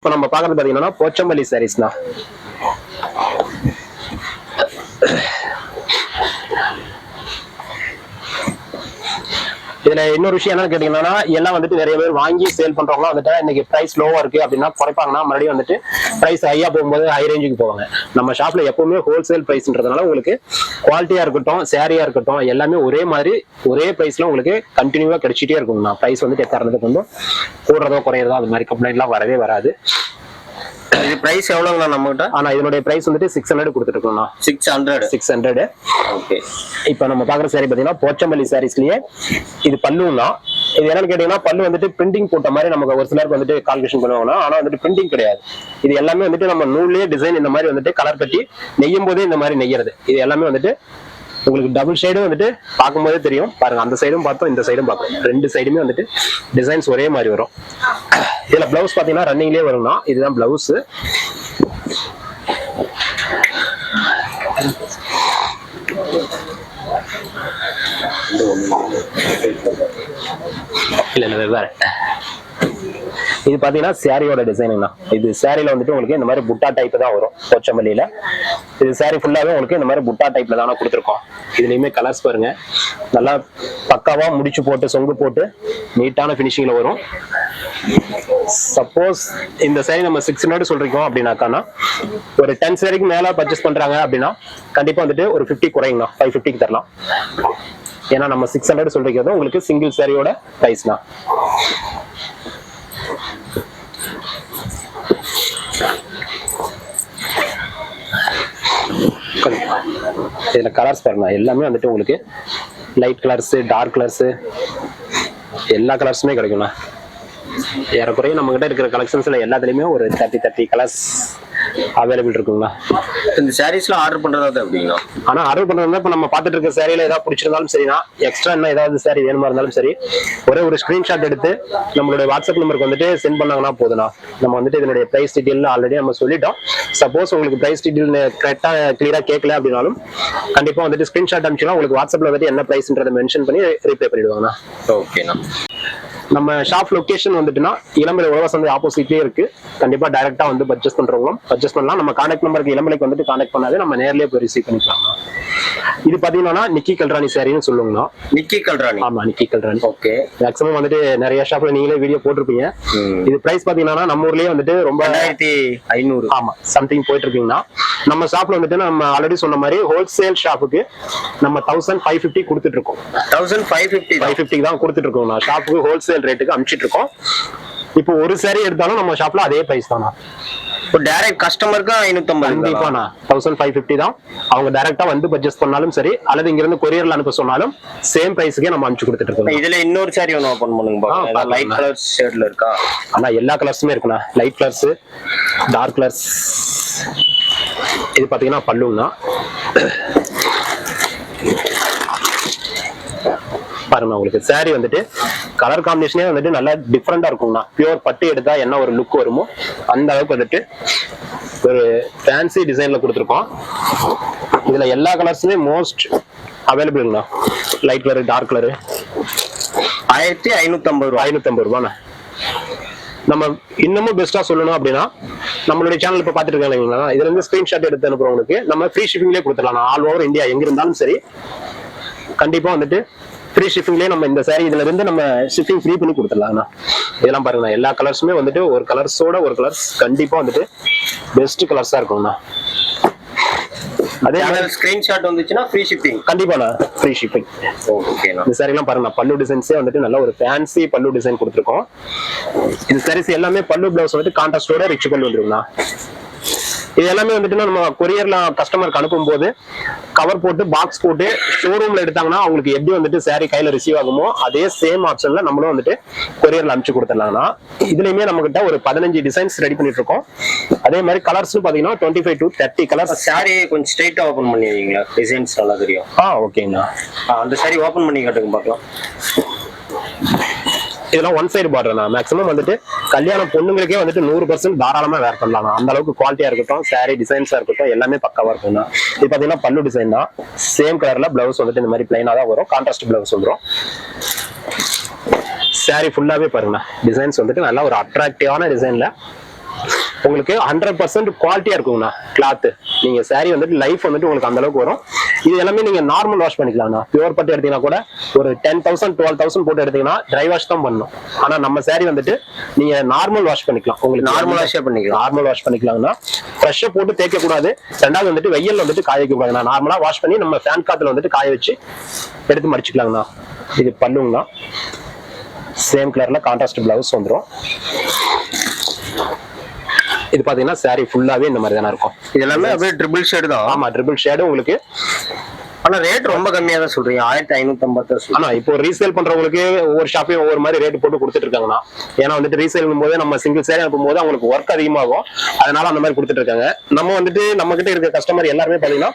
இப்போ நம்ம பார்க்கறது பாத்தீங்கன்னா போச்சம்பள்ளி சாரீஸ்னா இதுல இன்னொரு விஷயம் என்னன்னு கேட்டீங்கன்னா எல்லாம் வந்துட்டு நிறைய பேர் வாங்கி சேல் பண்றவங்க வந்துட்டு இன்னைக்கு பிரைஸ் லோவா இருக்கு அப்படின்னா குறைப்பாங்கன்னா மறுபடியும் வந்துட்டு பிரைஸ் ஹையா போகும்போது ஹை ரேஞ்சுக்கு போவாங்க. நம்ம ஷாப்ல எப்பவுமே ஹோல்சேல் பிரைஸ்ன்றதுனால உங்களுக்கு குவாலிட்டியா இருக்கட்டும் சாரியா இருக்கட்டும் எல்லாமே ஒரே மாதிரி ஒரே பிரைஸ்ல உங்களுக்கு கண்டினியூவா கிடைச்சிட்டே இருக்கும்ண்ணா. பிரைஸ் வந்துட்டு எக்காரணத்துக்கு வந்து கூடுறதோ குறையறதோ அது மாதிரி கம்ப்ளைண்ட் எல்லாம் வரவே வராது. இது பிரைஸ் எவ்வளவுங்களா நம்மகிட்ட? ஆனா இதனுடைய பிரைஸ் வந்துட்டு 600 கொடுத்துட்டு இருக்கோம்ண்ணா. 600. ஓகே. இப்ப நம்ம பாக்குற சாரி பாத்தீங்கன்னா போச்சம்பள்ளி சாரீஸ்லயே இது பல்லுன்னா இது என்னன்னு கேட்டீங்கன்னா பல்லு வந்துட்டு பிரிண்டிங் போட்ட மாதிரி நமக்கு ஒரு சிலருக்கு வந்துட்டு கால்குலேஷன் பண்ணுவாங்கன்னா ஆனா வந்துட்டு பிரிண்டிங் கிடையாது. இது எல்லாமே வந்துட்டு நம்ம நூல்லேயே டிசைன் இந்த மாதிரி வந்துட்டு கலர் கட்டி நெய்யும் போதே இந்த மாதிரி நெய்யறது. இது எல்லாமே வந்துட்டு உங்களுக்கு டபுள் சைடும் வந்துட்டு பார்க்கும்போதே தெரியும் பாருங்க. அந்த சைடும் பார்த்தோம் இந்த சைடும் பார்க்கணும். ரெண்டு சைடுமே வந்துட்டு டிசைன்ஸ் ஒரே மாதிரி வரும். இதுல பிளவுஸ் பாத்தீங்கன்னா ரன்னிங்லேயே வரும்னா இதுதான் பிளவுஸ். இல்ல வேற இது பாத்தீங்கன்னா சாரியோட டிசைனுங்கண்ணா. இது சாரியில வந்துட்டு உங்களுக்கு இந்த மாதிரி புட்டா டைப் தான் வரும் போச்சம்பள்ளியில. இது சாரி ஃபுல்லாவே உங்களுக்கு இந்த மாதிரி புட்டா டைப்ல தானே கொடுத்துருக்கோம். இதுலயுமே கலர்ஸ் பாருங்க நல்லா பக்காவா முடிச்சு போட்டு சொங்கு போட்டு நீட்டான பினிஷிங்ல வரும். சப்போஸ் இந்த சாரி நம்ம 600 சொல்றோம் அப்படின்னாக்கானா ஒரு 10 சாரிக்கு மேல பர்ச்சேஸ் பண்றாங்க அப்படின்னா கண்டிப்பா வந்துட்டு ஒரு 50 குறையுங்கண்ணா. 550க்கு தரலாம். ஏன்னா நம்ம 600 சொல்றது உங்களுக்கு சிங்கிள் சாரியோட பிரைஸ்னா. இதுல கலர்ஸ் பாருங்க எல்லாமே வந்துட்டு உங்களுக்கு லைட் கலர்ஸ் டார்க் கலர்ஸ் எல்லா கலர்ஸுமே கிடைக்கும்ண்ணா. ஏறக்குறைய நம்ம கிட்ட இருக்கிற கலெக்ஷன்ஸ்ல எல்லாத்துலயுமே ஒரு 30 கலர்ஸ் அவைலபிள் இருக்குங்களா. இந்த சாரீஸ்லாம் ஆர்டர் பண்றதா அப்படிங்களா? ஆனா ஆர்டர் பண்றதா இப்ப நம்ம பார்த்துட்டு இருக்க சாரியில ஏதாவது பிடிச்சிருந்தாலும் சரினா எக்ஸ்ட்ரா என்ன ஏதாவது சாரி வேணுமா இருந்தாலும் சரி ஒரே ஒரு ஸ்கிரீன்ஷாட் எடுத்து நம்மளுடைய வாட்ஸ்அப் நம்பருக்கு வந்துட்டு சென்ட் பண்ணாங்கன்னா போதும்ண்ணா. நம்ம வந்துட்டு இதனுடைய பிரைஸ் டீடைல் ஆல்ரெடி நம்ம சொல்லிட்டோம். சப்போஸ் உங்களுக்கு பிரைஸ் டீடைல் கரெக்டா கிளியரா கேட்கல அப்படின்னாலும் கண்டிப்பா வந்துட்டு ஸ்கிரீன்ஷாட் அனுப்பிச்சுன்னா உங்களுக்கு வாட்ஸ்அப்ல வந்துட்டு என்ன பிரைஸ்ன்றதை மென்ஷன் பண்ணி ரீப்ளை பண்ணிடுவாங்கண்ணா. ஓகேண்ணா. நம்ம ஷாப் லொகேஷன் வந்துட்டுனா இளம்பலை உழவர் சந்தை ஆப்போசிட்லயே இருக்கு. கண்டிப்பா டைரக்டா வந்து பர்ச்சேஸ் பண்றவங்களும் பர்ச்சேஸ் பண்ணலாம். நம்ம கான்டாக்ட் நம்பருக்கு இளம்பலைக்கு வந்துட்டு கான்டாக்ட் பண்ணாது நம்ம நேர்லயே போய் ரிசீவ் பண்ணிக்கலாம். இது பாத்தீங்கன்னா நிக்கி கல்ராணி சாரின்னு சொல்லுவாங்கண்ணா. நிக்கி கல்ராணி? ஆமா நிக்கி கல்ராணி. ஓகே. மேக்ஸிமம் வந்துட்டு நிறைய ஷாப்ல நீங்களே வீடியோ போட்டிருப்பீங்க. இது பிரைஸ் பாத்தீங்கன்னா நம்ம ஊர்லயே வந்துட்டு ரொம்ப 2500 ஆமா சம்திங் போயிட்டு இருக்கீங்கன்னா நம்ம ஷாப்ல வந்துட்டு நம்ம ஆல்ரெடி சொன்ன மாதிரி ஹோல்சேல் ஷாப்புக்கு நம்ம 1550 கொடுத்துட்டு இருக்கோம். 1550 தான் கொடுத்துட்டு இருக்கோம். ஷாப்புக்கு ஹோல்சேல் ரேட்டுக்கு அனுப்பிச்சிட்டு இருக்கோம். இப்போ ஒரு சாரி எடுத்தாலும் நம்ம ஷாப்ல அதே பிரைஸ் தானா. இப்போ டைரக்ட் கஸ்டமருக்கு 550 கண்டிப்பாண்ணா 1550 தான். அவங்க டைரக்டா வந்து பர்ச்சேஸ் பண்ணாலும் சரி அல்லது இங்க இருந்து கொரியர்ல அனுப்ப சொன்னாலும் சேம் பிரைஸ்க்கே நம்ம அனுப்பிச்சு கொடுத்துட்டு இருக்கோம். இதுல இன்னொரு சாரி ஒன்று ஓபன் பண்ணுங்க. லைட் கலர் ஷேட்ல இருக்கா? ஆனா எல்லா கலர்ஸுமே இருக்குண்ணா. Light colours dark colours. இது பாத்தீங்கன்னா பல்லுங்கண்ணா. பாருங்க உங்களுக்கு சாரி வந்துட்டு கலர் காம்பினேஷனே வந்துட்டு நல்லா டிஃப்ரெண்டா இருக்கும்ண்ணா. பியூர் பட்டு எடுத்தா என்ன ஒரு லுக் வருமோ அந்த அளவுக்கு வந்துட்டு ஒரு ஃபேன்சி டிசைன்ல கொடுத்துருக்கோம். இதுல எல்லா கலர்ஸுமே மோஸ்ட் அவைலபிள்ண்ணா. லைட் கலர் டார்க் கலரு 1550 ரூபாண்ணா. நம்ம இன்னமும் பெஸ்டா சொல்லணும் அப்படின்னா நம்மளுடைய சேனல் இப்ப பாத்துட்டு இருக்காங்க இதுல இருந்து ஸ்கிரீன்ஷாட் எடுத்து அனுப்புறவங்களுக்கு நம்ம ஃப்ரீ ஷிப்பிங்லேயே கொடுத்துடலாம். ஆல் ஓவர் இந்தியா எங்க இருந்தாலும் சரி கண்டிப்பா வந்துட்டு ஃப்ரீ ஷிப்பிங்லேயே நம்ம இந்த சாரி இதுல இருந்து நம்ம ஷிப்பிங் ஃப்ரீ பண்ணி கொடுத்துடலாம். இதெல்லாம் பாருங்க எல்லா கலர்ஸுமே வந்துட்டு ஒரு கலர்ஸோட ஒரு கலர்ஸ் கண்டிப்பா வந்துட்டு பெஸ்ட் கலர்ஸா இருக்கும்ண்ணா. அதே மாதிரி ஸ்கிரீன்ஷாட் வந்துச்சுன்னா ஃப்ரீ ஷிப்பிங் கண்டிப்பாண்ணா ஃப்ரீ ஷிப்பிங். ஓகேண்ணா. இந்த சாரி எல்லாம் பாருங்க பல்லு டிசைன்ஸே வந்துட்டு நல்ல ஒரு ஃபேன்சி பல்லு டிசைன் கொடுத்துருக்கோம். இந்த சாரீஸ் எல்லாமே பல்லு பிளவுஸ் வந்துட்டு கான்ட்ராஸ்டோட ரிச் பல்லு வந்துருக்குண்ணா. இது எல்லாமே வந்துட்டு நம்ம கொரியர்ல கஸ்டமருக்கு அனுப்பும் போது கவர் போட்டு பாக்ஸ் போட்டு ஷோரூம்ல எடுத்தாங்கன்னா அவங்களுக்கு எப்படி வந்துட்டு சாரி கையில ரிசீவ் ஆகுமோ அதே சேம் ஆப்ஷன்ல நம்மளும் வந்துட்டு கொரியர்ல அனுப்பிச்சு கொடுத்துடலாம்னா. இதுலயுமே நம்ம கிட்ட ஒரு 15 டிசைன்ஸ் ரெடி பண்ணிட்டு இருக்கோம். அதே மாதிரி கலர்ஸ் பாத்தீங்கன்னா 25 to 30 கலர்ஸ். சாரி கொஞ்சம் ஸ்ட்ரைட்டா ஓபன் பண்ணிடுவீங்களா? டிசைன்ஸ் நல்லா தெரியும். ஓகேங்கண்ணா. அந்த சாரி ஓபன் பண்ணி காட்டுங்க பார்க்கலாம். இதெல்லாம் ஒன் சைடு பார்டர்ண்ணா. மேக்ஸிமம் வந்துட்டு கல்யாண பொண்ணுங்களுக்கே வந்துட்டு 100% தாராளமா வேர் பண்ணலாம். அந்த அளவுக்கு குவாலிட்டியா இருக்கட்டும் சாரி டிசைன்ஸா இருக்கட்டும் எல்லாமே பக்காவா இருக்கும்ண்ணா. இது பாத்தீங்கன்னா பல்லு டிசைன் தான். சேம் கலர்ல பிளவுஸ் வந்துட்டு இந்த மாதிரி பிளைனா தான் வரும். கான்ட்ராஸ்ட் பிளவுஸ் வந்துடும். சாரி ஃபுல்லாவே பாருங்க டிசைன்ஸ் வந்துட்டு நல்லா ஒரு அட்ராக்டிவான டிசைன்ல உங்களுக்கு 100% குவாலிட்டியா இருக்குங்கண்ணா கிளாத். நீங்க saree வந்துட்டு லைஃப் வந்துட்டு உங்களுக்கு அந்த அளவுக்கு வரும். இது எல்லாமே நீங்க நார்மல் வாஷ் பண்ணிக்கலாம்ண்ணா. பியூர் பட்டு எடுத்தீங்கன்னா கூட ஒரு 10,000 12,000 போட்டு எடுத்தீங்கன்னா ட்ரை வாஷ் தான் பண்ணணும். ஆனா நம்ம saree வந்துட்டு நீங்க நார்மல் வாஷ் பண்ணிக்கலாம். உங்களுக்கு நார்மல் வாஷே பண்ணிக்கலாம். நார்மல் வாஷ் பண்ணிக்கலாம்னா ஃப்ரெஷ்ஷா போட்டு தேய்க்க கூடாது. ரெண்டாவது வந்துட்டு வெயில்ல வந்துட்டு காய வைக்க கூடாதுண்ணா. நார்மலா வாஷ் பண்ணி நம்ம ஃபேன் காத்துல வந்துட்டு காய வச்சு எடுத்து மடிச்சுக்கலாங்கண்ணா. இது பல்லுங்கண்ணா. சேம் கலர்ல கான்ட்ராஸ்ட் பிளவுஸ் வந்துடும். இது பாத்தீங்கன்னா saree ஃபுல்லாவே இந்த மாதிரி தானே இருக்கும். இது எல்லாமே அப்படியே ட்ரிபிள் ஷேடு தான். ஆமா, ட்ரிபிள் ஷேடு உங்களுக்கு. ஆனா ரேட் ரொம்ப கம்மியா தான் சொல்றீங்க, 1550. ஆனா இப்போ ரீசேல் பண்றவங்களுக்கு ஒவ்வொரு ஷாப்பையும் ஒவ்வொரு மாதிரி ரேட் போட்டு கொடுத்துட்டு இருக்காங்கண்ணா. ஏன்னா வந்துட்டு ரீசேல் போது நம்ம சிங்கிள் சேரீ அனுப்பும் போது அவங்களுக்கு ஒர்க் அதிகமாகும். அதனால அந்த மாதிரி கொடுத்துட்டு இருக்காங்க. நம்ம வந்துட்டு நம்ம கிட்ட இருக்க கஸ்டமர் எல்லாருமே பாத்தீங்கன்னா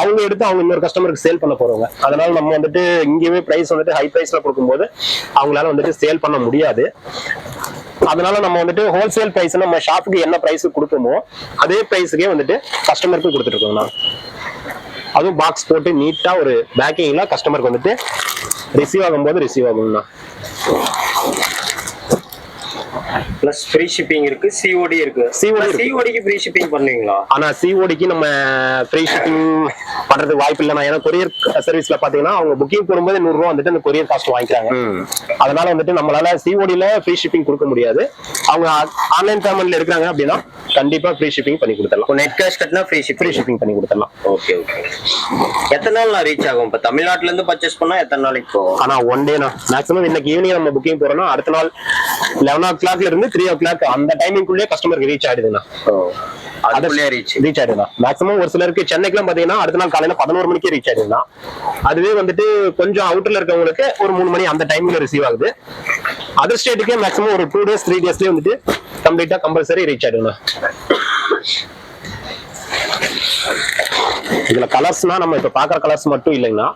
அவங்க எடுத்து அவங்க இன்னொரு கஸ்டமருக்கு சேல் பண்ண போறவங்க. அதனால நம்ம வந்துட்டு இங்கேயுமே பிரைஸ் வந்துட்டு ஹை பிரைஸ்ல கொடுக்கும்போது அவங்களால வந்துட்டு சேல் பண்ண முடியாது. அதனால நம்ம வந்துட்டு ஹோல்சேல் பிரைஸ் நம்ம ஷாப்புக்கு என்ன பிரைஸ் கொடுப்போமோ அதே பிரைஸுக்கே வந்துட்டு கஸ்டமருக்கு கொடுத்துட்டு இருக்கோம்ண்ணா. அதுவும் பாக்ஸ் போட்டு நீட்டா ஒரு பேக்கிங்ல கஸ்டமருக்கு வந்துட்டு ரிசீவ் ஆகும்போது ரிசீவ் ஆகும்ண்ணா. பிளஸ் ஃப்ரீ ஷிப்பிங் இருக்கு, சிஓடி இருக்கு. சிஓடிக்கு ஃப்ரீ ஷிப்பிங் பண்ணுவீங்களா? ஆனா சிஓடிக்கு நம்ம ஃப்ரீ ஷிப்பிங் பண்றதுக்கு வாய்ப்பு இல்லைண்ணா. ஏன்னா கொரியர் சர்வீஸ்ல பாத்தீங்கன்னா அவங்க புக்கிங் போடும்போது 100 ரூபா வந்துட்டு அந்த கொரியர் காஸ்ட் வாங்கிக்கிறாங்க. அதனால வந்துட்டு நம்மளால சிஓடில ஃப்ரீ ஷிப்பிங் கொடுக்க முடியாது. அவங்க ஆன்லைன் பேமெண்ட்ல எடுக்கிறாங்க அப்படின்னா கண்டிப்பா ஃப்ரீ ஷிப்பிங் பண்ணி கொடுத்துடலாம். நெட் கேஷ் கட்டினா ஃப்ரீ ஷிப்பிங் பண்ணி கொடுத்துடலாம். Okay okay. எத்தனை நாள் ரீச் ஆகும்? இப்ப தமிழ்நாட்டுல இருந்து பர்ச்சேஸ் பண்ணா எத்தனை நாளைக்கு போகும்? ஆனா ஒன் டேனா மேக்ஸிமம் இன்னைக்கு ஈவினிங் நம்ம புக்கிங் போறோம்னா அடுத்த நாள் 11 o'clock இருந்து 3 o'clock அந்த டைமிங்குள்ளே கஸ்டமருக்கு ரீச் ஆயிடுதுண்ணா. ரீச் ஆயிடுதுண்ணா. மேக்ஸிமம் ஒரு சிலருக்கு சென்னைக்குலாம் பாத்தீங்கன்னா அடுத்த நாள் காலையில 11 மணிக்கே ரீச் ஆயிடுதுண்ணா. அதுவே வந்துட்டு கொஞ்சம் அவுட்டர்ல இருக்கவங்களுக்கு ஒரு 3 மணி அந்த டைம்ல ரிசீவ் ஆகுது. அதர் ஸ்டேட்டுக்கே மேக்ஸிமம் ஒரு 2 days 3 daysலயே வந்துட்டு கம்ப்ளீட்டா கம்பல்சரி ரீச் ஆயிடுதுண்ணா. இதுல கலர்ஸ்னா நம்ம இப்ப பாக்குற கலர்ஸ் மட்டும் இல்லைங்கண்ணா,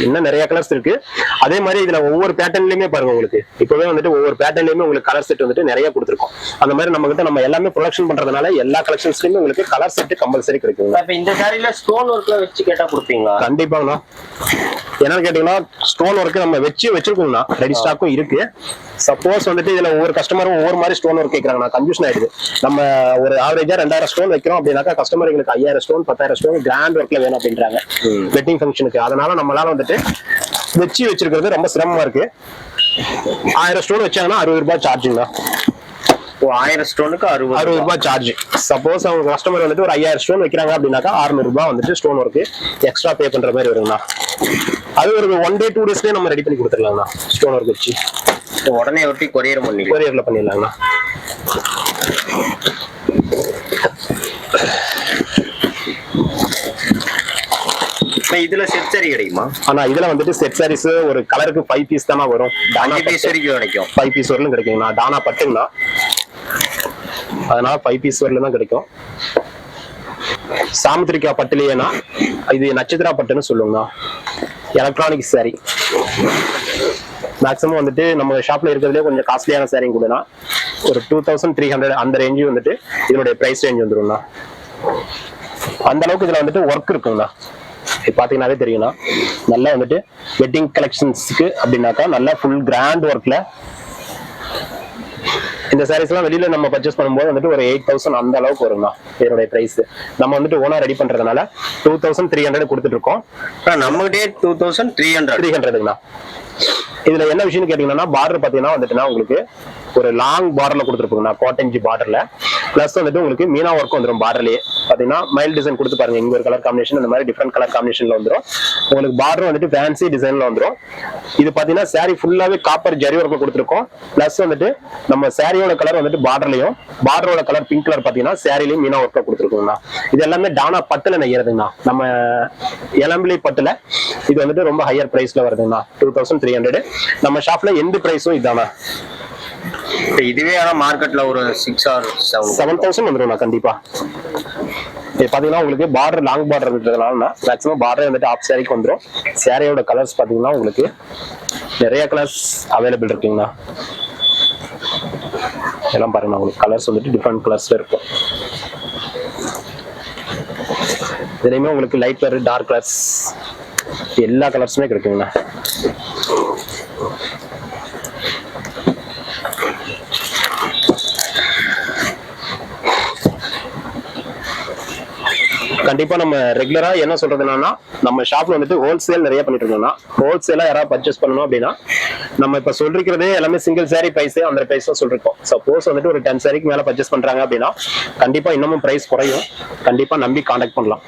இன்னும் நிறைய கலர்ஸ் இருக்கு. அதே மாதிரி இதுல ஒவ்வொரு பேட்டர்ன்லயுமே பாருங்க உங்களுக்கு இப்பவே வந்துட்டு ஒவ்வொரு பேட்டர்ன்லயுமே உங்களுக்கு கலர் செட் வந்துட்டு நிறைய கொடுத்துருக்கோம். அந்த மாதிரி நம்ம கிட்ட நம்ம எல்லாமே ப்ரொடக்ஷன் பண்றதுனால எல்லா கலெக்ஷன்ஸ்லயுமே உங்களுக்கு கலர் செட் கம்பல்சரி கிடைக்கும். இப்ப இந்த சாரில ஸ்டோன் ஒர்க்ல வச்சு கேட்டா கொடுப்பீங்களா? கண்டிப்பாங்கண்ணா. என்னன்னு கேட்டீங்கன்னா ஸ்டோன் ஒர்க் நம்ம வச்சிருக்கோம்னா ரெடி ஸ்டாக்கும் இருக்கு. சப்போஸ் வந்துட்டு இதுல ஒவ்வொரு கஸ்டமரும் ஒவ்வொரு மாதிரி ஸ்டோன் ஒர்க் கேட்கறாங்க, கன்ஃபியூஷன் ஆயிடுது. நம்ம ஒரு ஆவரேஜா 2000 ஸ்டோன் வைக்கிறோம் அப்படின்னாக்கா கஸ்டமர் எங்களுக்கு 5000 ஸ்டோன் 10,000 ஸ்டோன் கிராண்ட் ஒர்க்ல வேணும் அப்படின்றாங்க வெட்டிங் ஃபங்க்ஷனுக்கு. அதனால நம்மளால வந்துட்டு வச்சிருக்கிறது ரொம்ப சிரமமா இருக்கு. 1000 ஸ்டோன் வச்சாங்கன்னா 60 ரூபாய் சார்ஜுங்களா. 1000 ஸ்டோனுக்கு 60 ரூபாய் சார்ஜ். சப்போஸ் அவங்க கஸ்டமர் வந்துட்டு ஒரு 5000 ஸ்டோன் வைக்கிறாங்க அப்படின்னாக்கா 600 ரூபாய் வந்துட்டு ஸ்டோன் ஒர்க்கு எக்ஸ்ட்ரா பே பண்ற மாதிரி வருங்கண்ணா. அது ஒரு 1 day 2 daysலயே நம்ம ரெடி பண்ணி கொடுத்துடலாங்கண்ணா. ஸ்டோன் ஒர்க் வச்சு உடனே ஒட்டி கொரியர்ல பண்ணிடலாங்கண்ணா. இதுல செட் சாரி கிடைக்குமா? ஆனா இதுல வந்துட்டு செட் சாரீஸ் ஒரு கலருக்கு 5 பீஸ் தானா வரும். 5 பீஸ் வரைக்கும் கிடைக்கும். 5 பீஸ் வரலும் கிடைக்குங்கண்ணா. தானா பட்டுங்கண்ணா, அதனால 5 பீஸ் வரலும் தான் கிடைக்கும். சாமுத்திரிக்கா பட்டுலயேனா இது நட்சத்திரா பட்டுன்னு சொல்லுங்கண்ணா. எலக்ட்ரானிக் சாரி மேக்ஸிமம் வந்துட்டு நம்ம ஷாப்ல இருக்கிறதுலே கொஞ்சம் காஸ்ட்லியான சாரி கூடனா ஒரு 2300 அந்த ரேஞ்சு வந்துட்டு இதனுடைய பிரைஸ் ரேஞ்ச் வந்துரும்ண்ணா. அந்த அளவுக்கு இதுல வந்துட்டு ஒர்க் இருக்குங்கண்ணா. பாத்தீங்கன்னாவே தெரியும்ண்ணா. நல்லா வந்துட்டு வெட்டிங் கலெக்ஷன்ஸ்க்கு அப்படின்னாக்கா நல்லா ஃபுல் கிராண்ட் ஒர்க்ல இந்த சாரீஸ் எல்லாம் வெளியில நம்ம பர்ச்சேஸ் பண்ணும்போது வந்துட்டு ஒரு 8000 அந்த அளவுக்கு வரும்ண்ணா இதனுடைய பிரைஸ். நம்ம வந்துட்டு ஓனா ரெடி பண்றதுனால 2300 கொடுத்துட்டு இருக்கோம். நம்ம கிட்டே 2300 இதுல என்ன விஷயம் கேட்டீங்கன்னா பார்டர் பாத்தீங்கன்னா வந்துட்டுனா உங்களுக்கு ஒரு லாங் பார்டர்ல கொடுத்துருப்போங்கண்ணா. கோட்டஞ்சி பார்டர்ல பிளஸ் வந்துட்டு உங்களுக்கு மீனா ஒர்க் வந்துடும். பார்டர்லயே பாத்தீங்கன்னா மைல் டிசைன் கொடுத்து பாருங்க. இங்க ஒரு கலர் காம்பினேஷன் இந்த மாதிரி டிஃப்ரெண்ட் கலர் காம்பினேஷன்ல வந்துடும். உங்களுக்கு பார்டர் வந்துட்டு ஃபேன்சி டிசைன்ல வந்துடும். இது பாத்தீங்கன்னா சாரி ஃபுல்லாவே காப்பர் ஜரி ஒர்க்ல கொடுத்துருக்கோம். பிளஸ் வந்துட்டு நம்ம சாரியோட கலர் வந்துட்டு பார்டர்லயும் பார்டரோட கலர் பிங்க் கலர் பாத்தீங்கன்னா சாரிலையும் மீனா ஒர்க்ல கொடுத்துருக்கோங்கண்ணா. இது எல்லாமே டானா பட்டுல நெய்யறதுங்கண்ணா. நம்ம இளம்பிள்ளை பட்டுல இது வந்துட்டு ரொம்ப ஹையர் பிரைஸ்ல வருதுங்கண்ணா. 2300 நம்ம ஷாப்ல எந்த பிரைஸும் இதானா. இதுவே ஆனா மார்க்கெட்ல ஒரு 6 or 7,000 வந்துடும் கண்டிப்பா. பாத்தீங்கன்னா உங்களுக்கு பார்டர் லாங் பார்டர் இருக்கிறதுனால மேக்ஸிமம் பார்டர் வந்துட்டு ஆஃப் சாரிக்கு வந்துடும். சாரியோட கலர்ஸ் பாத்தீங்கன்னா உங்களுக்கு நிறைய கலர்ஸ் அவைலபிள் இருக்குங்கண்ணா. எல்லாம் பாருங்க உங்களுக்கு கலர்ஸ் வந்துட்டு டிஃப்ரெண்ட் கலர்ஸ்ல இருக்கும். இதுலயுமே உங்களுக்கு லைட் கலர் டார்க் கலர்ஸ் எல்லா கலர்ஸுமே கிடைக்குங்கண்ணா. கண்டிப்பா நம்ம ரெகுலரா என்ன சொல்றதுன்னா, நம்ம ஷாப்ல வந்துட்டு ஹோல்சேல் நிறைய பண்ணிட்டு இருக்கோம்னா, ஹோல்சேலா யாராவது பர்ச்சேஸ் பண்ணணும் அப்படின்னா நம்ம இப்ப சொல்லிக்கிறதே எல்லாமே சிங்கிள் சாரி பிரைஸ் அந்த பிரைஸ் தான் சொல்லிருக்கோம். சப்போஸ் வந்துட்டு ஒரு 10 சாரிக்கு மேல பர்ச்சேஸ் பண்றாங்க அப்படின்னா கண்டிப்பா இன்னமும் பிரைஸ் குறையும். கண்டிப்பா நம்பி கான்டாக்ட் பண்ணலாம்.